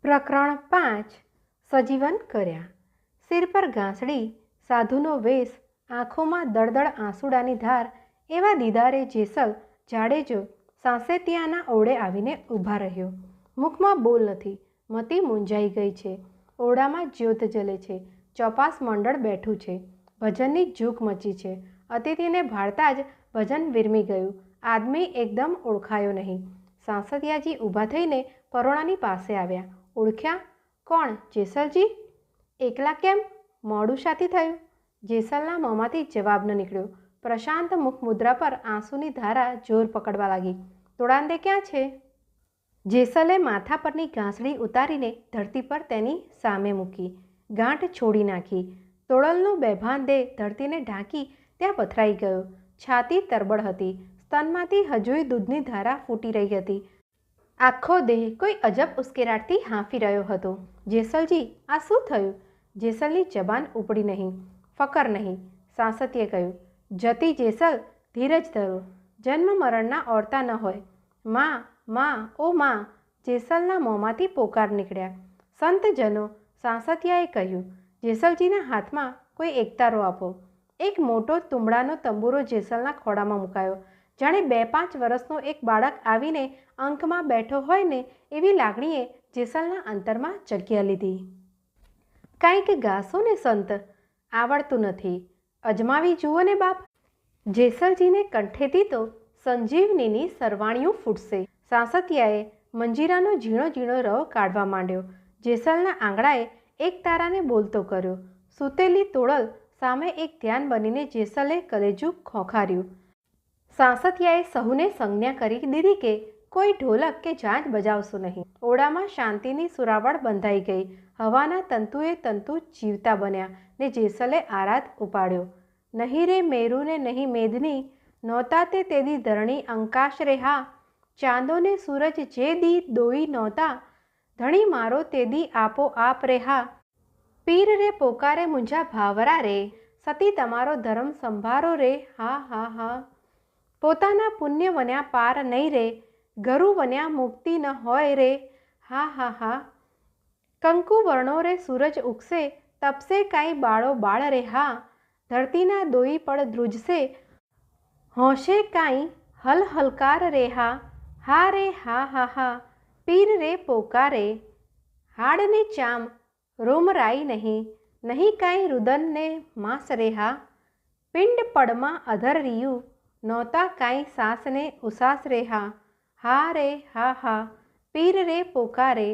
પ્રકરણ 5 સજીવન કર્યા। સિર પર ઘાસડી, સાધુનો વેશ, આંખોમાં દળદળ આંસુડાની ધાર, એવા દીદારે જેસલ જાડેજો સાંસેતિયાના ઓરડે આવીને ઊભા રહ્યો। મુખમાં બોલ નથી, મતિ મૂંઝાઈ ગઈ છે। ઓરડામાં જ્યોત જલે છે, ચોપાસ મંડળ બેઠું છે, ભજનની ઝૂક મચી છે। અતિથિને ભાળતા જ ભજન વિરમી ગયું, આદમી એકદમ ઓળખાયો નહીં। સાંસતિયાજી ઊભા થઈને પરોણાની પાસે આવ્યા। ઓળખ્યા? કોણ? જેસલજી? એકલા કેમ? મોડું શાથી થયું? જેસલના મોંમાંથી જવાબ ન નીકળ્યો। પ્રશાંત મુખમુદ્રા પર આંસુની ધારા જોર પકડવા લાગી। તોડાંદે ક્યાં છે? જેસલે માથા પરની ઘાસડી ઉતારીને ધરતી પર તેની સામે મૂકી, ગાંઠ છોડી નાખી। તોડલનું બેભાન દેહ ધરતીને ઢાંકી ત્યાં પથરાઈ ગયો। છાતી તરબડ હતી, સ્તનમાંથી હજુય દૂધની ધારા ફૂટી રહી હતી। આખો દેહ કોઈ અજબ ઉશ્કેરાટથી હાંફી રહ્યો હતો। જેસલજી, આ શું થયું? જેસલની જબાન ઉપડી નહીં, ફકર નહીં। સાંસતીએ કહ્યું, જતી જેસલ, ધીરજ ધરો, જન્મ મરણના ઓરતા ન હોય। માં, માં, ઓ માં! જેસલના મોંમાંથી પોકાર નીકળ્યા। સંતજનો, સાંસતિયાએ કહ્યું, જેસલજીના હાથમાં કોઈ એકતારો આપો। એક મોટો તુંબડાનો તંબુરો જેસલના ખોળામાં મુકાયો। જાણે 2-5 વર્ષનો એક બાળક આવીને અંકમાં બેઠો હોય ને એવી લાગણીએ જેસલના અંતરમાં જગ્યા લીધી। કાંઈક ગાશો ને સંત, આવડતું નથી, અજમાવી જુઓ ને બાપ। જેસલજીને કંઠેથી તો સંજીવનીની સરવાણીઓ ફૂટશે। સાંસતિયાએ મંજીરાનો ઝીણો ઝીણો રવ કાઢવા માંડ્યો। જેસલના આંગળાએ એક તારાને બોલતો કર્યો। સૂતેલી તોળલ સામે એક ધ્યાન બનીને જેસલે કલેજું ખોખાર્યું। સાંસતિયાએ સહુને સંજ્ઞા કરી દીધી કે કોઈ ઢોલક કે ઝાંઝ બજાવશો નહીં। ઓરડામાં શાંતિની સુરાવળ બંધાઈ ગઈ। હવાના તંતુએ તંતુ જીવતા બન્યા ને જેસલે આરાધ ઉપાડ્યો। નહીં રે મેરુ ને નહીં મેદની, નહોતા તે તેદી ધરણી અંકાશ રે હા। ચાંદો ને સૂરજ જે દી દોઈ નહોતા, ધણી મારો તેદી આપો આપ રે હા। પીર રે પોકારે મુંજા ભાવરા રે, સતી તમારો ધર્મ સંભારો રે હા હા હા। પોતાના પુણ્ય વન્યા પાર નહીં રે, ગરુ વન્યા મુક્તિ ન હોય રે હા હા હા। કંકુ વર્ણો રે સૂરજ ઉગશે, તપશે કાંઈ બાળો બાળ રે હા। ધરતીના દોઈ પડ ધ્રુજશે, હોંશે કાંઈ હલ હલકાર રે હા હા રે હા હા હા। પીર રે પોકારે, હાડને ચામ રોમરાઈ નહીં, નહીં કાંઈ રુદન ને માંસ રે હા। પિંડ પડમાં અધર રિયું, નહોતા કાંઈ સાસ ને ઉસાસ રે હા હા રે હા હા। પીર રે પોકારે,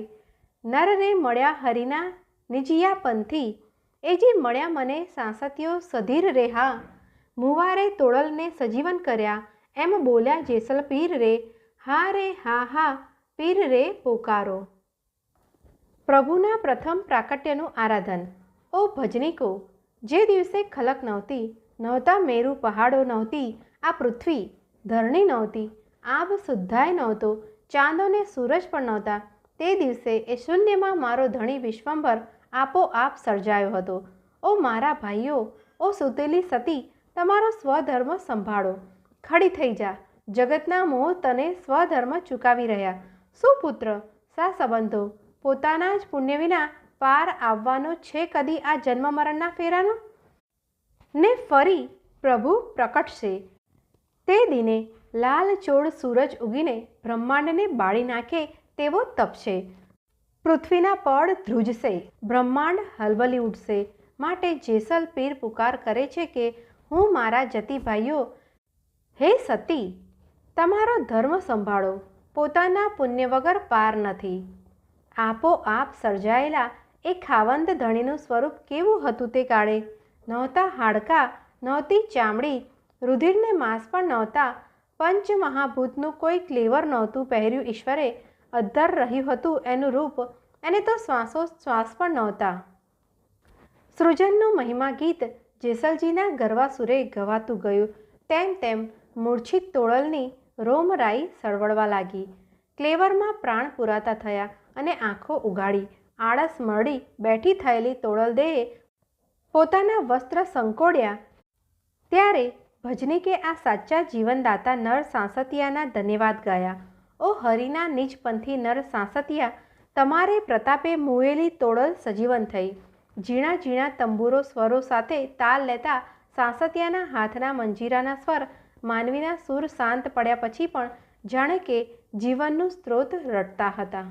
નર રે મળ્યા હરિના નિજિયા પંથી, એજી મળ્યા મને સાંસતીઓ સધીર રે હા। મુવારે તોળલને સજીવન કર્યા, એમ બોલ્યા જેસલ પીર રે હા રે હા હા। પીર રે પોકારો। પ્રભુના પ્રથમ પ્રાકટ્યનું આરાધન। ઓ ભજનીકો, જે દિવસે ખલક નહોતી, નહોતા મેરુ પહાડો નહોતી, આ પૃથ્વી ધરણી નહોતી, આબ શુદ્ધાય નહોતો, ચાંદો ને સૂરજ પણ નહોતા, તે દિવસે એ શૂન્યમાં મારો ધણી વિશ્વંભર આપોઆપ સર્જાયો હતો। ઓ મારા ભાઈઓ, ઓ સૂતેલી સતી, તમારો સ્વધર્મ સંભાળો, ખડી થઈ જા। જગતના મોહ તને સ્વધર્મ ચૂકાવી રહ્યા। સુપુત્ર, સા સંબંધો, પોતાના જ પુણ્ય વિના પાર આવવાનો છે કદી આ જન્મ મરણના ફેરાનો? ને ફરી પ્રભુ પ્રકટશે તે દિને લાલચોળ સૂરજ ઉગીને બ્રહ્માંડને બાળી નાખે તેવો તપશે। પૃથ્વીના પડ ધ્રુજશે, બ્રહ્માંડ હલબલી ઉઠશે। માટે જેસલ પીર પુકાર કરે છે કે હું મારા જતી ભાઈઓ, હે સતી, તમારો ધર્મ સંભાળો, પોતાના પુણ્ય વગર પાર નથી। આપોઆપ સર્જાયેલા એ ખાવંદ ધણીનું સ્વરૂપ કેવું હતું તે કાળે? નહોતા હાડકાં, નહોતી ચામડી, રુધિરને માંસ પણ નહોતા, પંચમહાભૂતનું કોઈ ક્લેવર નહોતું પહેર્યું ઈશ્વરે, અધ્ધર રહ્યું હતું એનું રૂપ, એને તો શ્વાસોશ્વાસ પણ નહોતા। સૃજનનું મહિમા ગીત જેસલજીના ગરવા સુરે ગવાતું ગયું તેમ તેમ મૂર્છિત તોળલની રોમરાઈ સળવળવા લાગી। ક્લેવરમાં પ્રાણ પુરાતા થયા અને આંખો ઉઘાડી આળસ મરડી બેઠી થયેલી તોળલ દેહે પોતાના વસ્ત્ર સંકોડ્યા ત્યારે ભજનીકે આ સાચા જીવનદાતા નર સાંસતિયાના ધન્યવાદ ગાયા। ઓ હરિના નિજપંથી નર સાંસતિયા, તમારે પ્રતાપે મુએલી તોડલ સજીવન થઈ. ઝીણા ઝીણા તંબુરો સ્વરો સાથે તાલ લેતા સાંસતિયાના હાથના મંજીરાના સ્વર માનવીના સૂર શાંત પડ્યા પછી પણ જાણે કે જીવનનું સ્ત્રોત રટતા હતા.